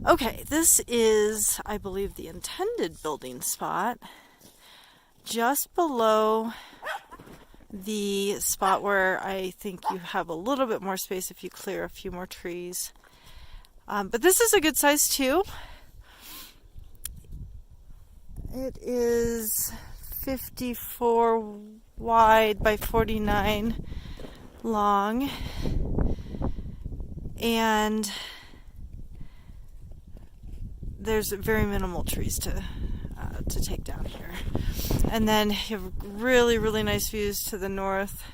Okay, this is, I believe, the intended building spot, just below the spot where I think you have a little bit more space if you clear a few more trees. But this is a good size too. It is 54 wide by 49 long, and there's very minimal trees to take down here. And then you have really, really nice views to the north.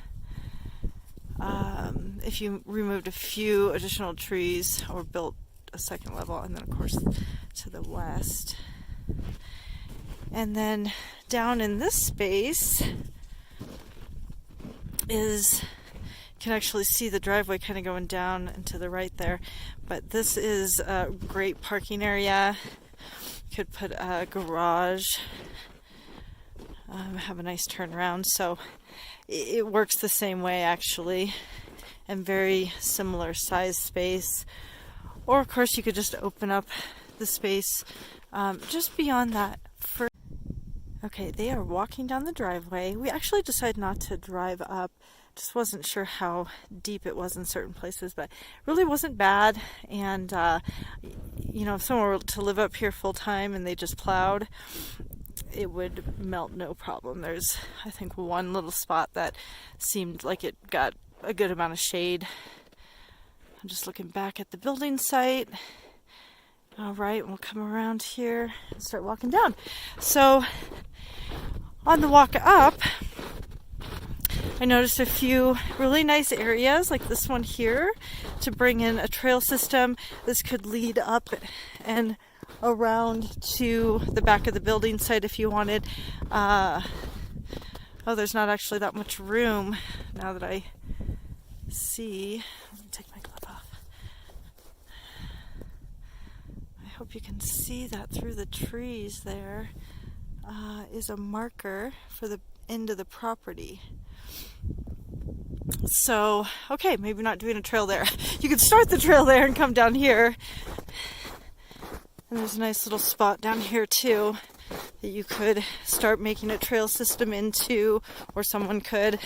If you removed a few additional trees or built a second level, and then of course to the west. And then down in this space you can actually see the driveway kind of going down and to the right there. But this is a great parking area. You could put a garage, have a nice turnaround. So it works the same way actually, and very similar size space. Or of course you could just open up the space just beyond that. Okay, they are walking down the driveway. We actually decided not to drive up. Just wasn't sure how deep it was in certain places, but really wasn't bad. And if someone were to live up here full time and they just plowed, it would melt no problem. There's, I think, one little spot that seemed like it got a good amount of shade. I'm just looking back at the building site. All right, we'll come around here and start walking down. So on the walk up, I noticed a few really nice areas like this one here to bring in a trail system. This could lead up and around to the back of the building site if you wanted. There's not actually that much room now that I see. Let me take my glove off. I hope you can see that through the trees there is a marker for the end of the property. So, okay, maybe not doing a trail there. You could start the trail there and come down here. And there's a nice little spot down here too that you could start making a trail system into, or someone could.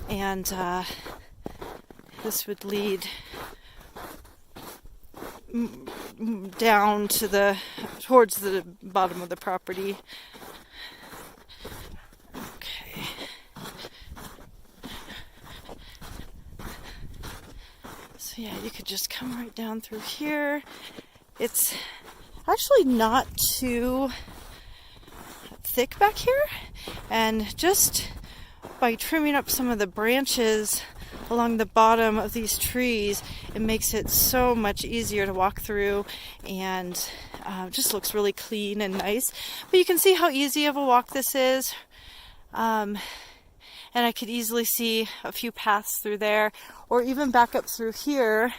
And this would lead down to towards the bottom of the property. Okay. So yeah, you could just come right down through here. It's actually not too thick back here, and just by trimming up some of the branches along the bottom of these trees, it makes it so much easier to walk through, and just looks really clean and nice. But you can see how easy of a walk this is, and I could easily see a few paths through there, or even back up through here,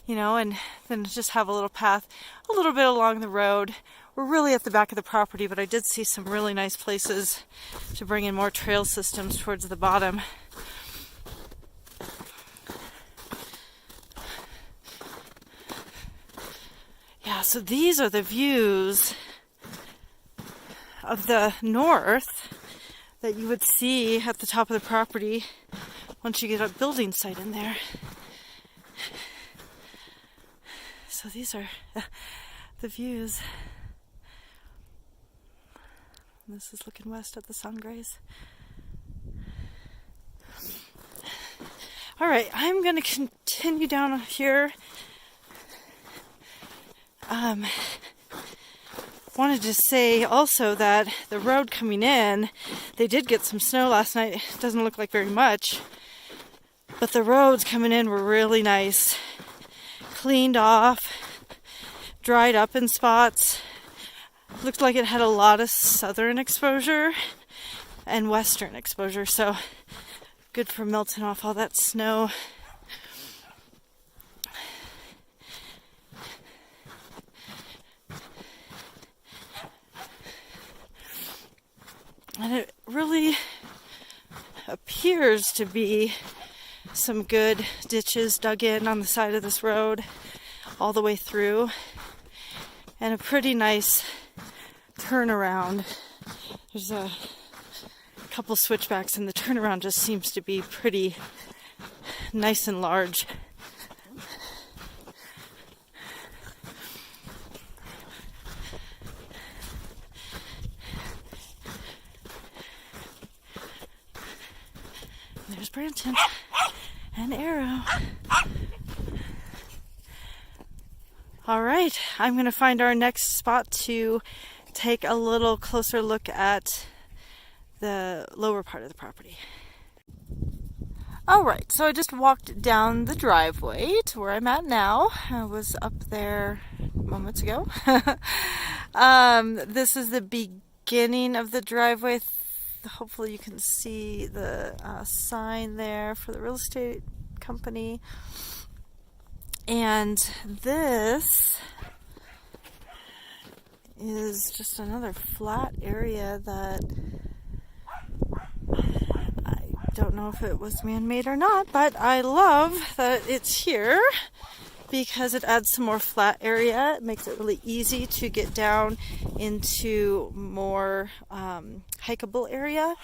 and then just have a little path a little bit along the road. We're really at the back of the property, but I did see some really nice places to bring in more trail systems towards the bottom. Yeah, so these are the views of the north that you would see at the top of the property once you get a building site in there. So these are the views. This is looking west at the Sangres. All right, I'm going to continue down here. Wanted to say also that the road coming in, they did get some snow last night. It doesn't look like very much, but the roads coming in were really nice. Cleaned off, dried up in spots. Looked like it had a lot of southern exposure and western exposure, so good for melting off all that snow. And it really appears to be some good ditches dug in on the side of this road. all the way through, and a pretty nice turnaround. There's a couple switchbacks, and the turnaround just seems to be pretty nice and large. There's Branton and Arrow. All right, I'm going to find our next spot to take a little closer look at the lower part of the property. All right, so I just walked down the driveway to where I'm at now. I was up there moments ago. This is the beginning of the driveway. Hopefully you can see the sign there for the real estate company. And this is just another flat area that I don't know if it was man-made or not, but I love that it's here because it adds some more flat area. It makes it really easy to get down into more hikeable area.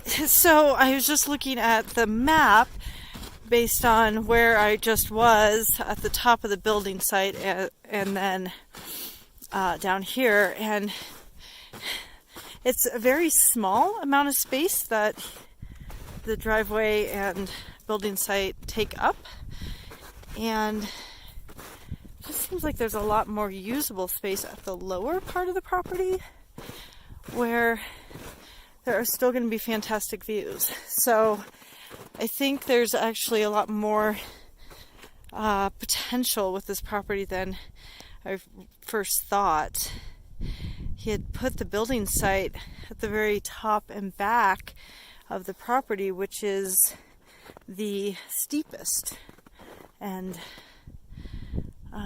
So I was just looking at the map based on where I just was at the top of the building site and then down here, and it's a very small amount of space that the driveway and building site take up, and it just seems like there's a lot more usable space at the lower part of the property where there are still going to be fantastic views. So I think there's actually a lot more potential with this property than I first thought. He had put the building site at the very top and back of the property, which is the steepest and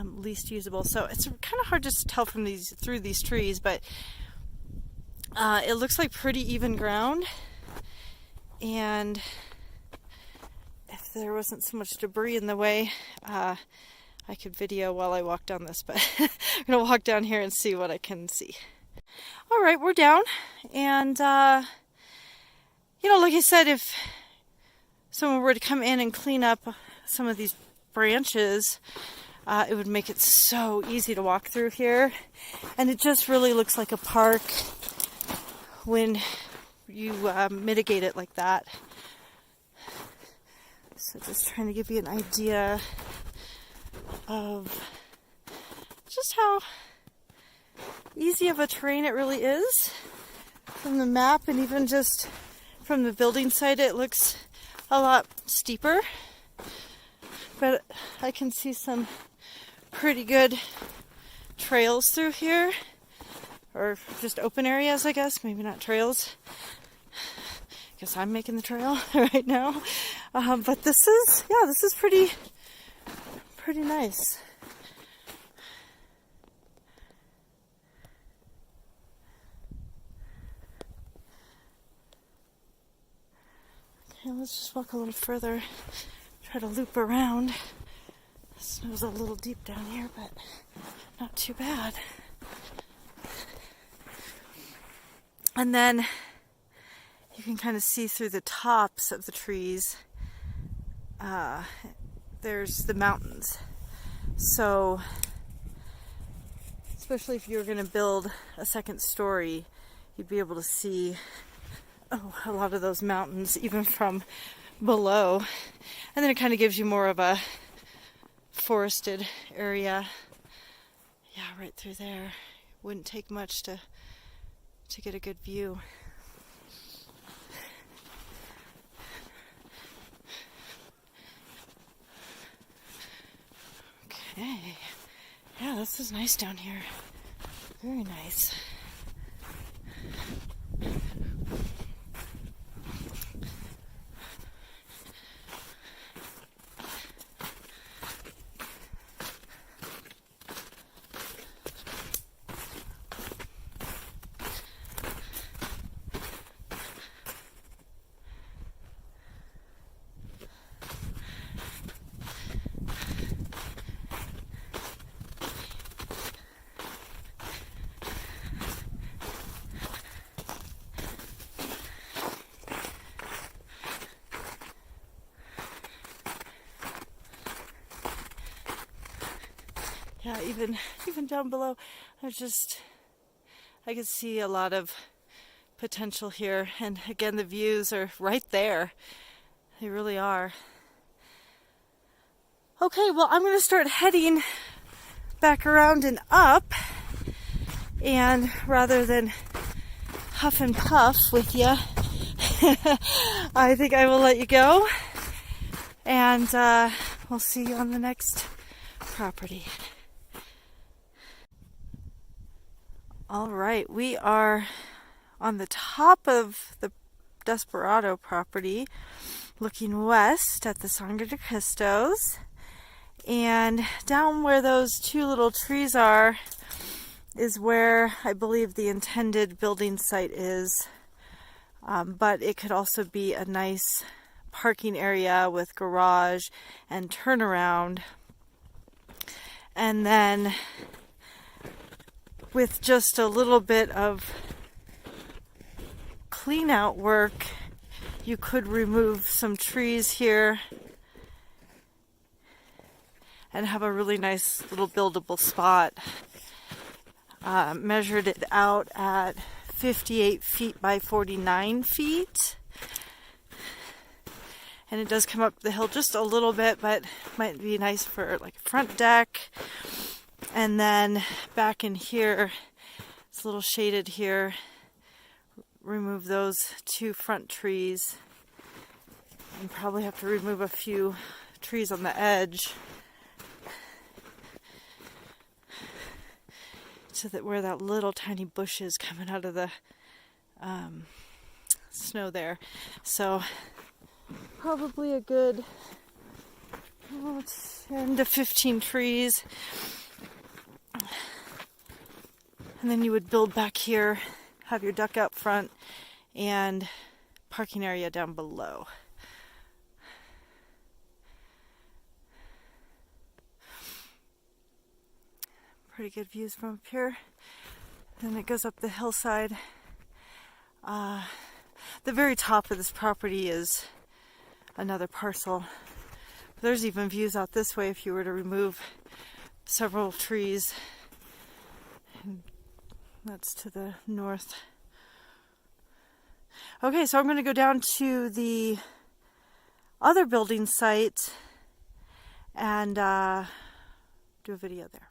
least usable. So it's kind of hard to tell from through these trees, but it looks like pretty even ground. And if there wasn't so much debris in the way, I could video while I walk down this, but I'm going to walk down here and see what I can see. All right, we're down. And, like I said, if someone were to come in and clean up some of these branches, it would make it so easy to walk through here. And it just really looks like a park when you mitigate it like that. So just trying to give you an idea of just how easy of a terrain it really is. From the map and even just from the building site, it looks a lot steeper. But I can see some pretty good trails through here. Or just open areas, I guess. Maybe not trails. Guess I'm making the trail right now. But this is pretty nice. Okay, let's just walk a little further. Try to loop around. The snow's a little deep down here, but not too bad. And then you can kind of see through the tops of the trees. There's the mountains. So, especially if you were going to build a second story, you'd be able to see a lot of those mountains even from below. And then it kind of gives you more of a forested area. Yeah, right through there. Wouldn't take much to get a good view. Okay. Yeah, this is nice down here. Very nice. Yeah, even down below, I could see a lot of potential here. And again, the views are right there. They really are. Okay, well, I'm going to start heading back around and up. And rather than huff and puff with you, I think I will let you go. And we'll see you on the next property. All right, we are on the top of the Desperado property, looking west at the Sangre de Cristos. And down where those two little trees are is where I believe the intended building site is. But it could also be a nice parking area with garage and turnaround. And then with just a little bit of clean out work, you could remove some trees here and have a really nice little buildable spot. Measured it out at 58 feet by 49 feet. And it does come up the hill just a little bit, but might be nice for like a front deck. And then back in here, it's a little shaded here. Remove those two front trees. And probably have to remove a few trees on the edge. So that where that little tiny bush is coming out of the snow there. So probably a good 10 to 15 trees. And then you would build back here, have your duck out front, and parking area down below. Pretty good views from up here. Then it goes up the hillside. The very top of this property is another parcel. There's even views out this way if you were to remove several trees. And that's to the north. Okay, so I'm going to go down to the other building site and do a video there.